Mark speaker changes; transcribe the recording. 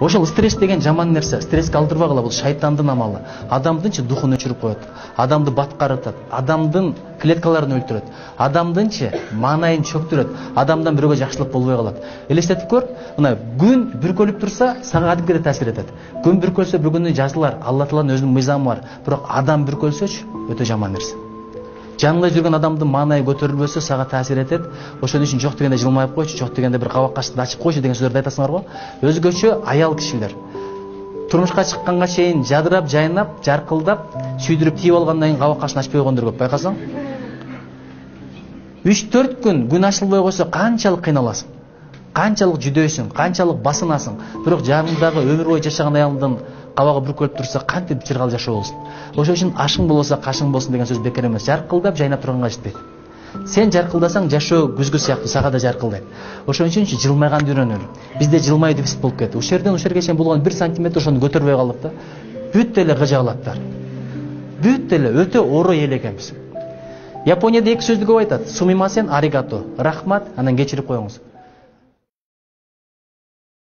Speaker 1: Ошол стресс деген жаман нерсе. Стресске алдырбагыла, бул шайтандын амалы. Адамдынчы духун өчүрүп коет. Адамды баткаратат. Адамдын клеткаларын өлтүрөт. Адамдынчы маанайын чөктүрөт. Адамдан бирөөгө жакшылык болбой калат. Элестетип көр, мына күн бүркөлүп турса, сага кадимге да таасир этет. Күн бүркөлсө бир күнү жазылар. Алла Тааланын өзүнүн мыйзамы бар. Бирок адам бүркөлсөчү өтө жаман нерсе. Жаныңда жүргөн адамдын маанайы көтөрүлбөсө сага таасир этет. Ошон үчүн жок дегенде жылмайып койчу, жок дегенде бир кабак кашты ачып койчу деген сөздөрдү айтасыңар го. Өзгөчө аял кишилер турмушка чыкканга чейин жадырап, жайнап, жаркылдап, сүйдүрүп тийип алгандан кийин кабак кашын ачпай койгондор көп, байкасаң. 3-4 күн ачылбай койсо канчалык кыйналасың? Канчалык жүдөйсүң, канчалык басынасың. Бирок жаныңдагы өмүр бою жашаган аялдын кабагы бүркөлүп турса, кантип чыргал жашоо болсун. Ошон үчүн ашың болсо кашың болсун деген сөз бекер эмес. Жаркылдап, жайнап турганга жетпейт. Сен жаркылдасаң, жашоо күзгү сыяктуу сага да жаркылдайт. Ошон үчүн жылмайганды үйрөнөлү. Бизде жылмай дефицит болуп кетти. Ушул жерден ушул жерге чейин болгон 1 сантиметр ошону көтөрбөй калдык да. Бүт эле кыжаалаттар. Бүт эле өтө оро эл экенбиз. Японияда эки сөздү көп айтат. Сумимасен, аригато. Рахмат, анан кечирип коюңуз.